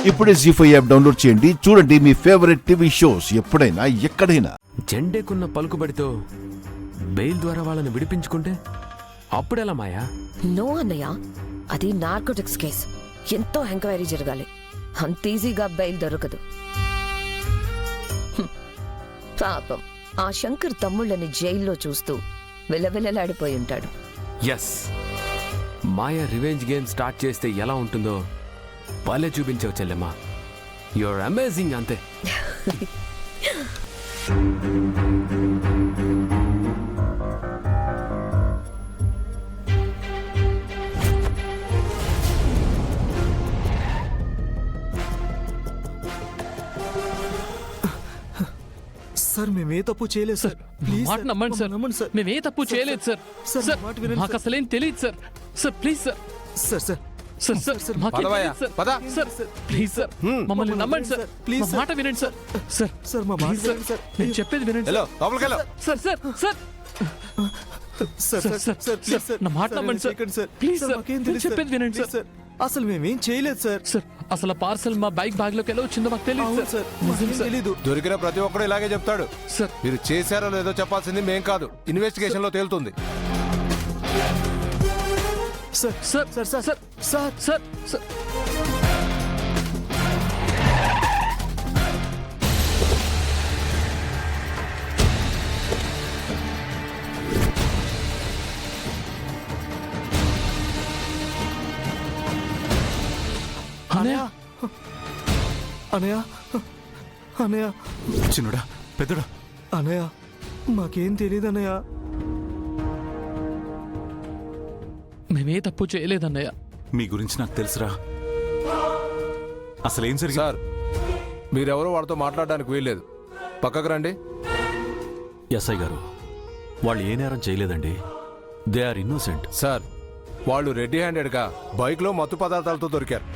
ఇప్పుడే జీ5 app download చేయండి. చూడండి మీ ఫేవరెట్ టీవీ షోస్ ఎప్పుడైనా ఎక్కడైనా. జెండేకున్న పలుకుబడితో బెయిల్ ద్వారా వాళ్ళని విడిపించుకుంటే అప్పుడెలా మాయా? నో అన్నయ్య, అది నార్కోటిక్స్ కేస్. ఎంతో ఎంక్వైరీ జరగాలి. అంత ఈజీగా బెయిల్ దొరకదు. పాపం ఆ శంకర్ తమ్ముళ్ళని జైల్లో చూస్తూ విలవిలలాడిపోయి ఉంటాడు. ఎస్, మాయా రివెంజ్ గేమ్ స్టార్ట్ చేస్తే ఎలా ఉంటుందో భలే చూపించావు చెల్లెమ్మా. యూఆర్ అమేజింగ్ అంతే. సార్ మేమే తప్పు చేయలేదు సార్. ప్లీజ్ మాట నమ్మండి సార్. నమ్మండి సార్. మేమే తప్పు చేయలేదు సార్. సార్, మాట వినండి మాకు సార్. అసలేం తెలియదు sir. Sir please sir. Sir sir sir sir sir, మాకేం పదవయ్యా, తెలియదు సార్. పద. సార్ ప్లీజ్ సార్, మమ్మల్ని నమ్మండి సార్. ప్లీజ్ మా సార్. మాట వినండి సార్. సార్ సార్, మా మాట ప్లీజ్ సార్. వినండి సార్. నేను చెప్పేది వినండి హలో, లోపలికి వెళ్ళు. Sir. Sir sir sir sir, sir, sir please sir, నా మాట నమ్మండి సార్. ప్లీజ్ సార్, మాకేం నేను తెలియదు చెప్పేది వినండి ప్లీజ్ సార్. అసలు మేమేం చేయలేదు సార్. సార్ అసలు పార్సల్ మా బైక్ బ్యాగ్ లోకి ఎలా వచ్చిందో మాకు అవును తెలియదు సార్, సార్. మాకేం నిజం సార్. తెలీదు. దొరికిన ప్రతి ఒక్కడు ఇలాగే చెప్తాడు. సార్ మీరు చేశారో లేదో చెప్పాల్సింది మేం కాదు, ఇన్వెస్టిగేషన్ లో తేలుతుంది. Sir sir sir sir sir sir sir sir అనయ్య అనయ్య అనయ్య చిన్నడా పెద్దడా అనయ్య మాకేం తెలియదు అనయ్య. మేమే తప్పు చేయలేదన్నయ్య. మీ గురించి నాకు తెలుసురా. అసలేం జరిగింది? సార్ మీరెవరో వాడితో మాట్లాడడానికి వీల్లేదు. పక్కకు రండి. ఎస్ఐ గారు, వాళ్ళు ఏ నేరం చేయలేదండి. They are innocent. సార్ వాళ్ళు రెడీ హ్యాండెడ్గా బైక్లో మత్తు పదార్థాలతో దొరికారు.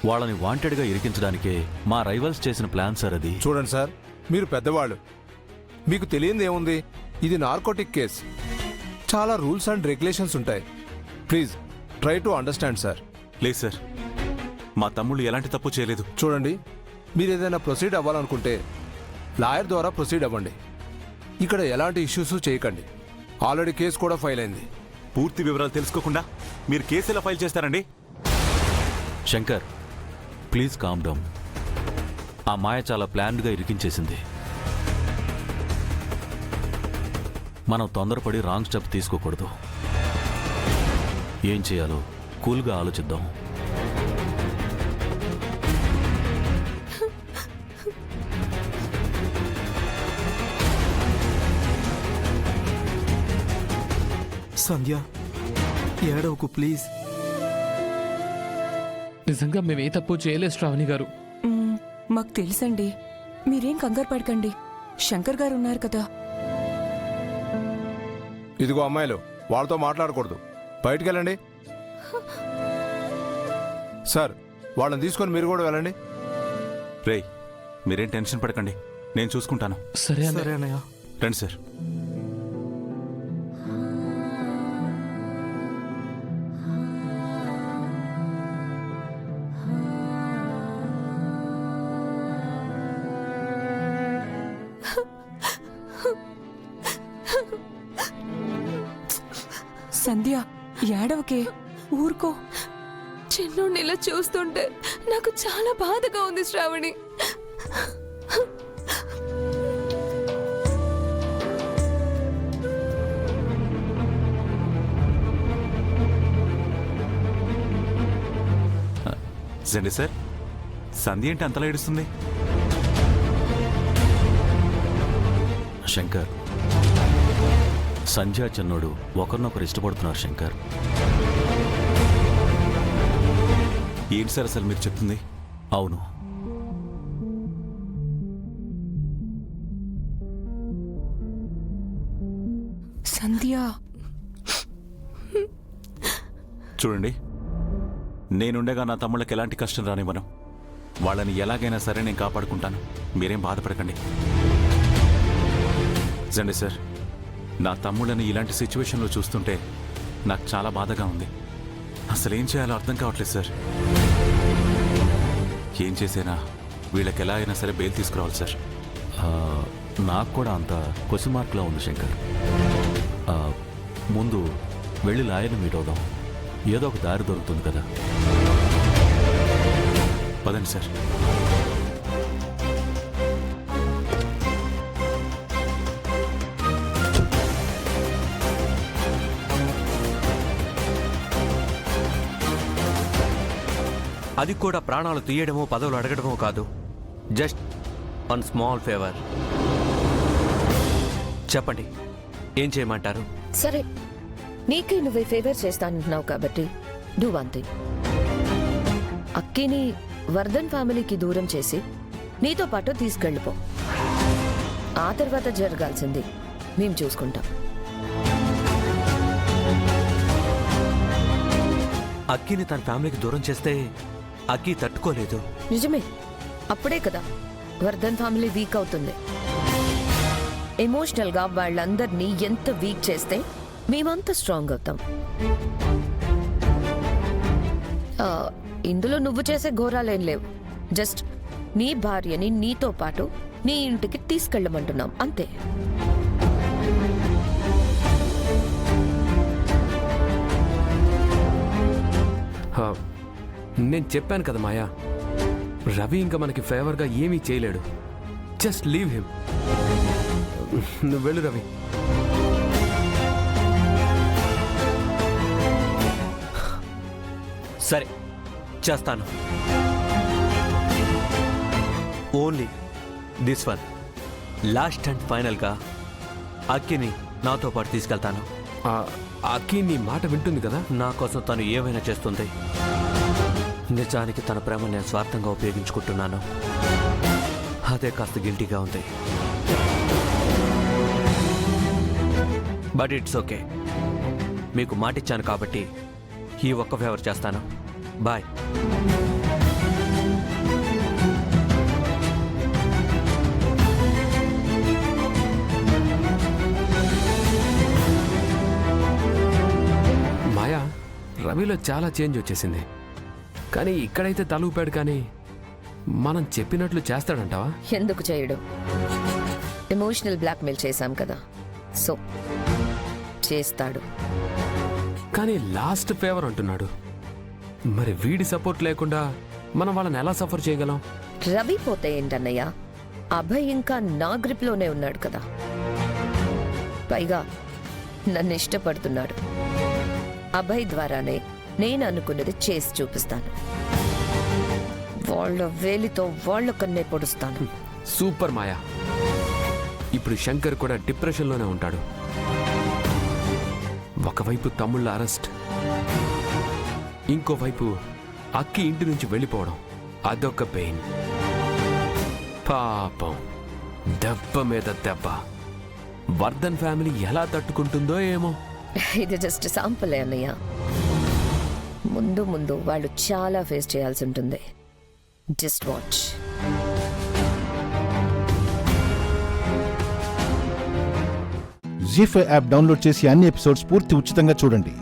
వాళ్ళని వాంటెడ్గా ఇరికించడానికే మా రైవల్స్ చేసిన ప్లాన్ సార్ అది. చూడండి సార్, మీరు పెద్దవాళ్ళు, మీకు తెలియంది ఏముంది? ఇది నార్కోటిక్ కేస్. చాలా రూల్స్ అండ్ రెగ్యులేషన్స్ ఉంటాయి. Please try to understand sir. లేదు సార్, మా తమ్ముళ్ళు ఎలాంటి తప్పు చేయలేదు. చూడండి, మీరు ఏదైనా ప్రొసీడ్ అవ్వాలనుకుంటే లాయర్ ద్వారా ప్రొసీడ్ అవ్వండి. ఇక్కడ ఎలాంటి ఇష్యూస్ చేయకండి. ఆల్రెడీ కేసు కూడా ఫైల్ అయింది. పూర్తి వివరాలు తెలుసుకోకుండా మీరు కేసు ఎలా ఫైల్ చేస్తారండి? Shankar, please calm down. ఆ మాయ చాలా ప్లాన్డ్గా ఇరికించేసింది. మనం తొందరపడి రాంగ్ స్టెప్ తీసుకోకూడదు. ఏం చేయాలో కూల్గా ఆలోచిద్దాం. సంధ్య ఏడవకు ప్లీజ్. నిజంగా మేమే తప్పు చేయలేదు శ్రావణి గారు. మాకు తెలుసండి, మీరేం కంగారు పడకండి. శంకర్ గారు ఉన్నారు కదా. ఇదిగో అమ్మాయిలు, వాళ్ళతో మాట్లాడకూడదు. బయటికి వెళ్ళండి. సార్ వాళ్ళని తీసుకొని మీరు కూడా వెళ్ళండి. రేయ్, మీరేం టెన్షన్ పడకండి, నేను చూసుకుంటాను. సరే అన్నయ్య. సరే అనయ్య. రండి సార్. సంధ్య ఏడవకే, ఊరుకో. చిన్నోడిని ఇలా చూస్తుంటే నాకు చాలా బాధగా ఉంది శ్రావణి. జండి సార్, సంధ్య ఏంటి అంతలా ఏడుస్తుంది? శంకర్, సంధ్య చిన్నోడు ఒకరినొకరు ఇష్టపడుతున్నారు. శంకర్, ఏంటి సార్ అసలు మీరు చెప్తుంది? అవును, సంధ్య. చూడండి, నేనుండగా నా తమ్ముళ్ళకి ఎలాంటి కష్టం రానివ్వను. వాళ్ళని ఎలాగైనా సరే నేను కాపాడుకుంటాను. మీరేం బాధపడకండి. జండి సార్, నా తమ్ముళ్ళని ఇలాంటి సిచ్యువేషన్లో చూస్తుంటే నాకు చాలా బాధగా ఉంది. అసలు ఏం చేయాలో అర్థం కావట్లేదు సార్. ఏం చేసేనా వీళ్ళకి ఎలా అయినా సరే బెయిల్ తీసుకురావాలి సార్. నాకు కూడా అంత క్వశ్చన్ మార్క్లో ఉంది శంకర్. ముందు వెళ్ళి లాయర్ని మీట్ అవుదాం, ఏదో ఒక దారి దొరుకుతుంది కదా. పదండి సార్. అది కూడా ప్రాణాలు తీయడమో పదవులు అడగడమో కాదు, జస్ట్ వన్ స్మాల్ ఫేవర్. చెప్పండి, ఏం చేయమంటారు? సరే, నీకే నువ్వే ఫేవర్ చేస్తానంటున్నావు కాబట్టి డూ వన్ థింగ్. అక్కిని వర్ధన్ ఫ్యామిలీకి దూరం చేసి నీతో పాటు తీసుకెళ్ళిపో. ఆ తర్వాత జరగాల్సింది మేం చూసుకుంటాం. అక్కిని తన ఫ్యామిలీకి దూరం చేస్తే అక్కి తట్టుకోలేదు. నిజమే, అప్పుడే కదా వర్ధన్ ఫ్యామిలీ వీక్ అవుతుంది. ఎమోషనల్ గా వాళ్ళందరినీ ఎంత వీక్ చేస్తే మేమంత స్ట్రాంగ్ అవుతాం. ఇందులో నువ్వు చేసే ఘోరాలేం లేవు. జస్ట్ నీ భార్యని నీతో పాటు నీ ఇంటికి తీసుకెళ్ళమంటున్నాం అంతే. నేను చెప్పాను కదా మాయా, రవి ఇంకా మనకి ఫేవర్గా ఏమీ చేయలేడు. Just leave him. నువ్వు వెళ్ళు రవి. సరే, చేస్తాను. Only this one, last and ఫైనల్గా అక్కిని నాతో పాటు తీసుకెళ్తాను. అక్కి నీ మాట వింటుంది కదా. నా కోసం తను ఏమైనా చేస్తుంది. నిజానికి తన ప్రేమ నేను స్వార్థంగా ఉపయోగించుకుంటున్నాను. అదే కాస్త గిల్టీగా ఉంది. But it's okay. మీకు మాటిచ్చాను కాబట్టి ఈ ఒక్క ఫేవర్ చేస్తాను. బాయ్. మాయా, రవిలో చాలా చేంజ్ వచ్చేసింది. కానీ ఇక్కడైతే తలూపాడు, కానీ మనం చెప్పినట్లు చేస్తాడంటావా? ఎందుకు చేయడు? ఎమోషనల్ బ్లాక్మెయిల్ చేశాం కదా, సో చేస్తాడు. కానీ లాస్ట్ ఫేవర్ అంటున్నాడు. మరి వీడి సపోర్ట్ లేకుండా మనం వాళ్ళని ఎలా సఫర్ చేయగలం? రవి పోతే ఏంటన్నయ్య, అభయ్ ఇంకా నా గ్రిప్లోనే ఉన్నాడు కదా. పైగా నన్ను ఇష్టపడుతున్నాడు. అభయ్ ద్వారానే నేను అనుకున్నది చేసి చూపిస్తాను. వాళ్ళ వేలితో వాళ్ళ కన్నే పొడుస్తాను. సూపర్ మాయా. ఇప్పుడు శంకర్ కూడా డిప్రెషన్లోనే ఉంటాడు. ఒకవైపు తమ్ముళ్ళ అరెస్ట్, ఇంకోవైపు అక్కి ఇంటి నుంచి వెళ్ళిపోవడం. అదొక పెయిన్. పాపం, దెబ్బ మీద దెబ్బ. వర్ధన్ ఫ్యామిలీ ఎలా తట్టుకుంటుందో ఏమో. ఇది జస్ట్ శాంపుల్ అన్నయ్య. ముందు ముందు వాళ్ళు చాలా ఫేస్ చేయాల్సి ఉంటుంది. Just watch. Zee5 app download చేసి అన్ని ఎపిసోడ్స్ పూర్తి ఉచితంగా చూడండి.